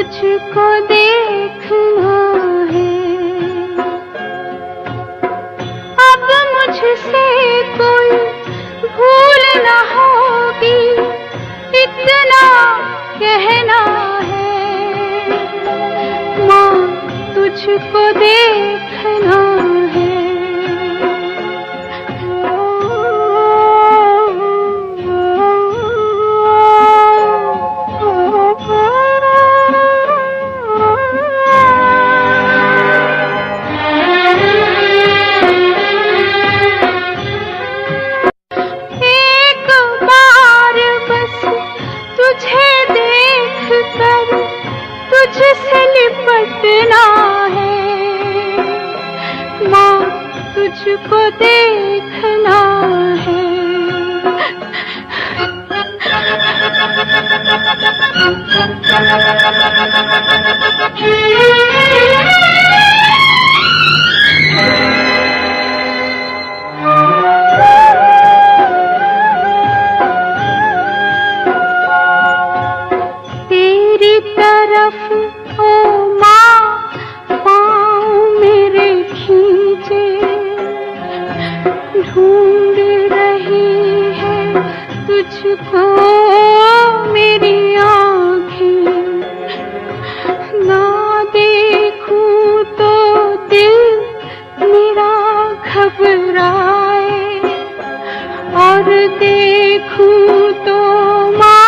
تجھ کو دیکھنا ہے، اب مجھ سے کوئی بھول نہ ہوگی، اتنا کہنا ہے، ماں تجھ کو دیکھنا ہے۔ تجھ سے لپٹنا ہے، ماں تجھ کو دیکھنا ہے۔ تیری طرف او ماں پاؤں میرے کھینچے، ڈھونڈ رہی ہے تجھ کو میری آنکھیں، نہ دیکھوں تو دل میرا گھبرائے، اور دیکھوں تو ماں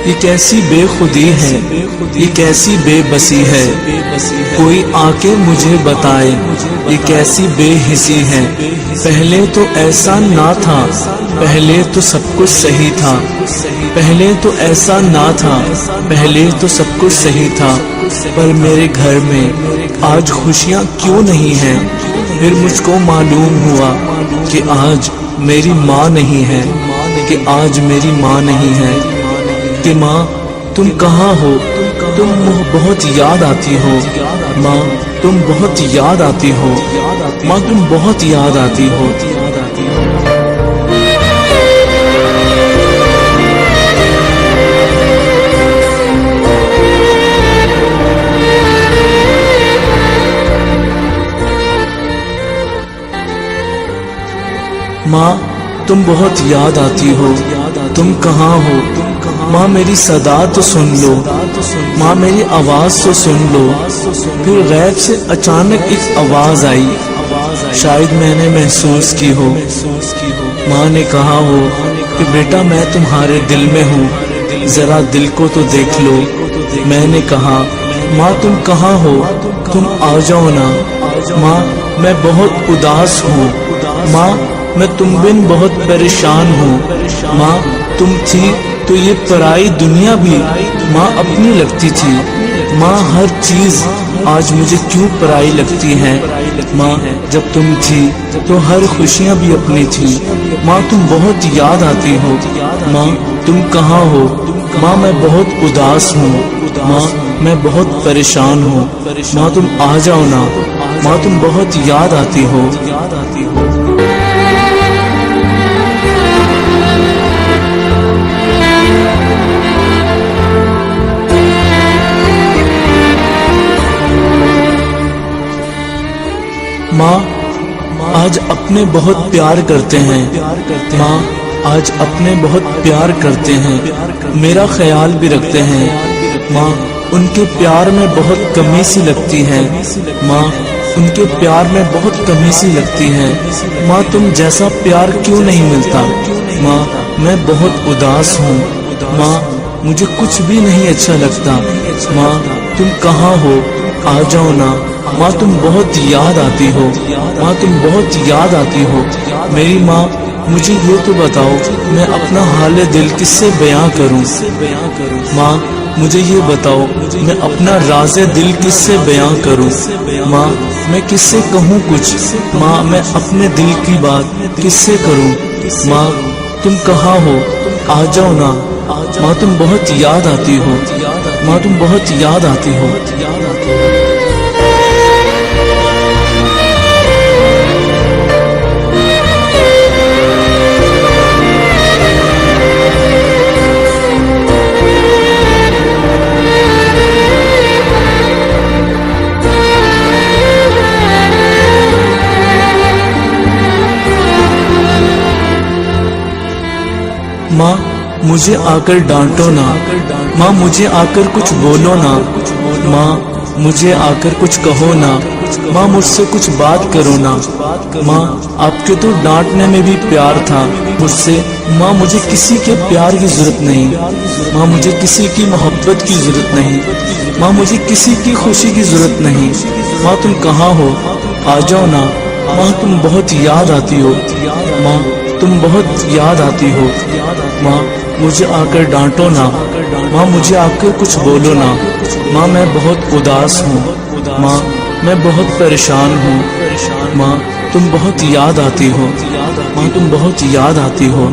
یہ کیسی بے خودی ہے، یہ کیسی بے بسی ہے، کوئی آ کے مجھے بتائے یہ کیسی بے حسی ہے۔ پہلے تو ایسا نہ تھا، پہلے تو سب کچھ صحیح تھا، پہلے تو ایسا نہ تھا، پہلے تو سب کچھ صحیح تھا، پر میرے گھر میں آج خوشیاں کیوں نہیں ہیں؟ پھر مجھ کو معلوم ہوا کہ آج میری ماں نہیں ہے، کہ آج میری ماں نہیں ہے، کہ ماں تم کہاں ہو؟ تم بہت یاد آتی ہو، ماں تم بہت یاد آتی ہو، ماں تم بہت یاد آتی ہو۔ ماں تم بہت یاد آتی ہو، تم کہاں ہو؟ ماں میری صدا تو سن لو، ماں میری آواز تو سن لو۔ پھر غیب سے اچانک ایک آواز آئی، شاید میں نے محسوس کی ہو، ماں نے کہا ہو کہ بیٹا میں تمہارے دل میں ہوں، ذرا دل کو تو دیکھ لو۔ میں نے کہا ماں تم کہاں ہو؟ تم آ جاؤ نا۔ ماں میں بہت اداس ہوں، ماں میں تم بن بہت پریشان ہوں۔ ماں تم تھی تو یہ پرائی دنیا بھی ماں اپنی لگتی تھی، ماں ہر چیز آج مجھے کیوں پرائی لگتی ہے؟ ماں جب تم تھی تو ہر خوشیاں بھی اپنی تھی۔ ماں تم بہت یاد آتی ہو، ماں تم کہاں ہو؟ ماں میں بہت اداس ہوں، ماں میں بہت پریشان ہوں، ماں تم آ جاؤ نا۔ ماں تم بہت یاد آتی ہو۔ ماں آج اپنے بہت پیار کرتے ہیں، ماں آج اپنے بہت پیار کرتے ہیں، میرا خیال بھی رکھتے ہیں۔ ماں ان کے پیار میں بہت کمی سی لگتی ہے، ماں ان کے پیار میں بہت کمی سی لگتی ہے۔ ماں تم جیسا پیار کیوں نہیں ملتا؟ ماں میں بہت اداس ہوں، ماں مجھے کچھ بھی نہیں اچھا لگتا۔ ماں تم کہاں ہو؟ آ جاؤ نا۔ ماں تم بہت یاد آتی ہو، ماں تم بہت یاد آتی ہو۔ میری ماں مجھے یہ تو بتاؤ میں اپنا حال دل کس سے بیاں کروں؟ ماں مجھے یہ بتاؤ میں اپنا راز دل کس سے بیاں کروں؟ ماں میں کس سے کہوں کچھ؟ ماں میں اپنے دل کی بات کس سے کروں؟ ماں تم کہاں ہو؟ آ جاؤ نا ماں، تم بہت یاد آتی ہو ماں، تم بہت یاد آتی ہو۔ ماں مجھے آ کر ڈانٹو نا، ماں مجھے آ کر کچھ بولو نا، ماں مجھے آ کر کچھ کہو نا، ماں مجھ سے کچھ بات کرو نا۔ ماں آپ کے تو ڈانٹنے میں بھی پیار تھا مجھ سے، ماں مجھے کسی کے پیار کی ضرورت نہیں، ماں مجھے کسی کی محبت کی ضرورت نہیں، ماں مجھے کسی کی خوشی کی ضرورت نہیں۔ ماں تم کہاں ہو؟ آ جاؤ نا ماں، تم بہت یاد آتی ہو ماں، تم بہت یاد آتی ہو۔ ماں مجھے آ کر ڈانٹو نا، ماں مجھے آ کر کچھ بولو نا، ماں میں بہت اداس ہوں، ماں میں بہت پریشان ہوں، ماں تم بہت یاد آتی ہو ماں، تم بہت یاد آتی ہو۔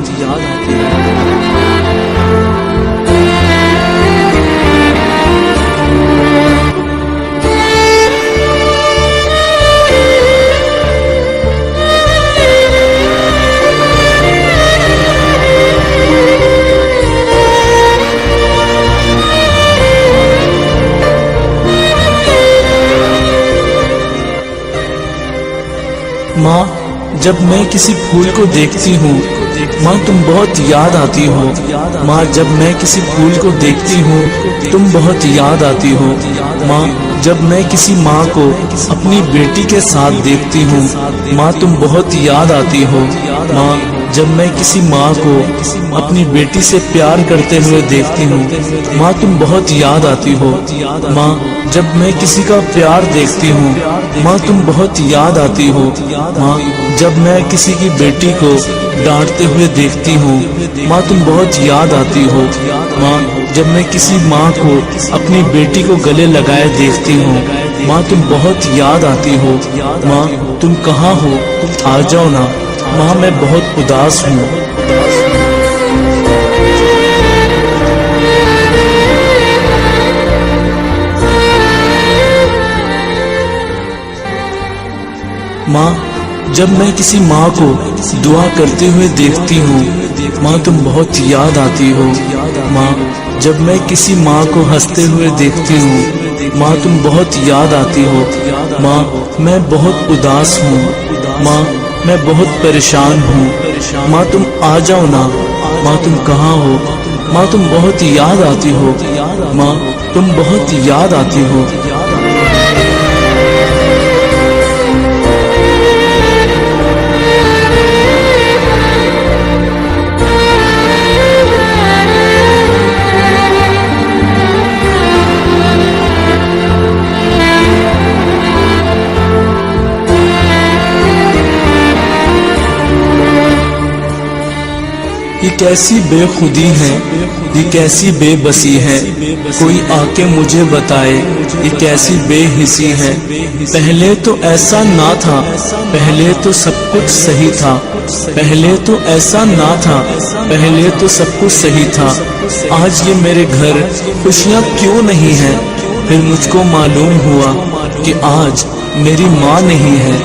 ماں جب میں کسی پھول کو دیکھتی ہوں ماں تم بہت یاد آتی ہو، ماں جب میں کسی پھول کو دیکھتی ہوں تم بہت یاد آتی ہو۔ ماں جب میں کسی ماں کو اپنی بیٹی کے ساتھ دیکھتی ہوں ماں تم بہت یاد آتی ہو۔ ماں جب میں کسی ماں کو اپنی بیٹی سے پیار کرتے ہوئے دیکھتی ہوں ماں تم بہت یاد آتی ہو۔ ماں جب میں کسی کا پیار دیکھتی ہوں ماں تم بہت یاد آتی ہو۔ ماں جب میں کسی کی بیٹی کو ڈانٹتے ہوئے دیکھتی ہوں ماں تم بہت یاد آتی ہو۔ ماں جب میں کسی ماں کو اپنی بیٹی کو گلے لگائے دیکھتی ہوں ماں تم بہت یاد آتی ہو۔ ماں تم کہاں ہو؟ آ جاؤ نا ماں، میں بہت اداس ہوں۔ ماں جب میں کسی ماں کو دعا کرتے ہوئے دیکھتی ہوں ماں تم بہت یاد آتی ہو۔ ماں جب میں کسی ماں کو ہنستے ہوئے دیکھتی ہوں ماں تم بہت یاد آتی ہو۔ ماں میں بہت اداس ہوں، ماں میں بہت پریشان ہوں، ماں تم آ جاؤ نا ماں، تم کہاں ہو؟ ماں تم بہت یاد آتی ہو، ماں تم بہت یاد آتی ہو۔ یہ کیسی بے خودی ہے، یہ کیسی بے بسی ہے، کوئی آ کے مجھے بتائے یہ کیسی بے حسی ہے۔ پہلے تو ایسا نہ تھا، پہلے تو سب کچھ صحیح تھا، پہلے تو ایسا نہ تھا، پہلے تو سب کچھ صحیح تھا۔ آج یہ میرے گھر خوشیاں کیوں نہیں ہیں؟ پھر مجھ کو معلوم ہوا کہ آج میری ماں نہیں ہے۔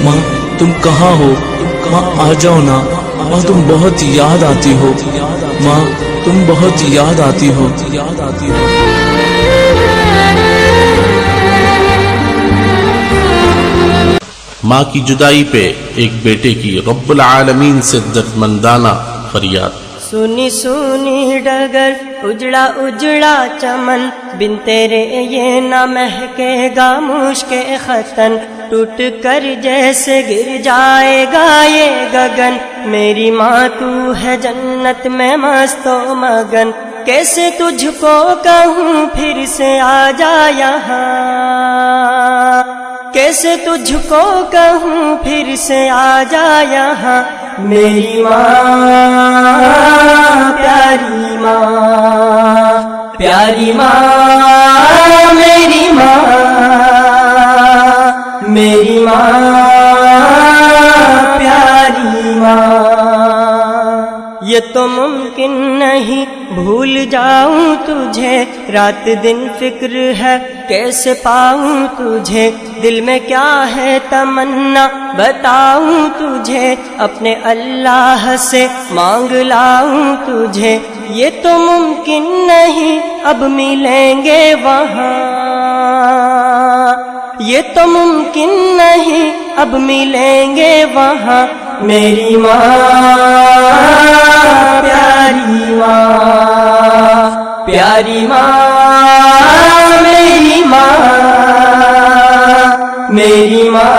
ماں تم کہاں ہو؟ ماں آ جاؤ نا ماں، تم بہت یاد آتی ہو، ماں تم بہت یاد آتی ہو۔ ماں کی جدائی پہ ایک بیٹے کی رب العالمین سے دردمندانہ فریاد۔ سنی سنی ڈگر اجڑا اجڑا چمن، بن تیرے یہ نہ مہکے گا مشک ختن، ٹوٹ کر جیسے گر جائے گا یہ گگن۔ میری ماں تو ہے جنت میں مست و مگن، کیسے تجھ کو کہوں پھر سے آ جا یہاں۔ کیسے تجھ کو کہوں پھر سے آ جا یہاں میری ماں پیاری ماں پیاری ماں میری ماں میری ماں پیاری ماں یہ تو ممکن نہیں بھول جاؤں تجھے رات دن فکر ہے کیسے پاؤں تجھے دل میں کیا ہے تمنا بتاؤں تجھے اپنے اللہ سے مانگ لاؤں تجھے یہ تو ممکن نہیں اب ملیں گے وہاں یہ تو ممکن نہیں اب ملیں گے وہاں میری ماں پیاری ماں پیاری ماں میری ماں میری ماں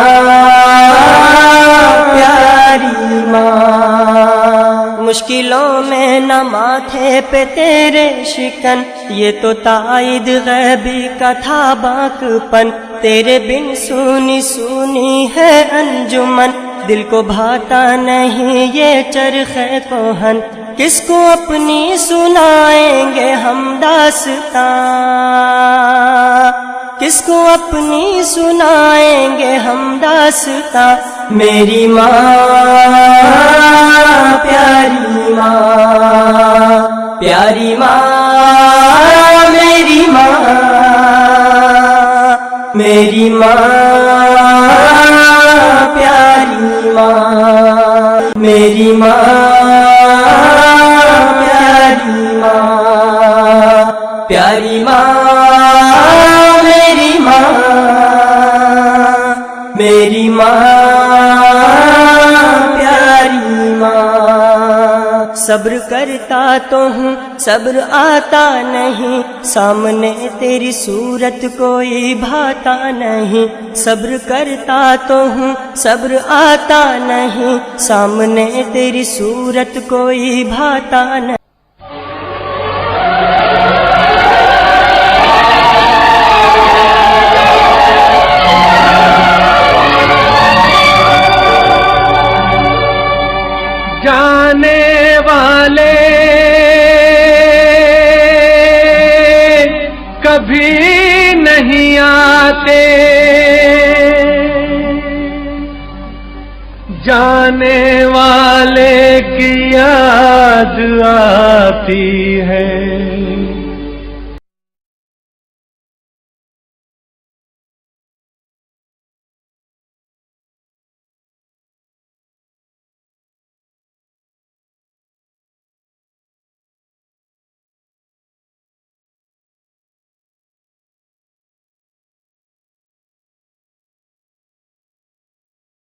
پیاری ماں مشکلوں میں نہ ماتھے پہ تیرے شکن یہ تو تائید غیبی کا تھا باکپن تیرے بن سونی سونی ہے انجمن دل کو بھاتا نہیں یہ چرخے کوہن کس کو اپنی سنائیں گے ہم داستاں کس کو اپنی سنائیں گے ہم داستاں میری ماں پیاری ماں پیاری ماں میری ماں میری ماں پیاری ماں میری ماں پیاری ماں پیاری ماں میری ماں میری ماں پیاری ماں صبر کرتا تو ہوں صبر آتا نہیں سامنے تیری صورت کوئی بھاتا نہیں صبر کرتا تو ہوں صبر آتا نہیں سامنے تیری صورت کوئی بھاتا نہیں جانے والے کبھی نہیں آتے جانے والے کی یاد آتی ہے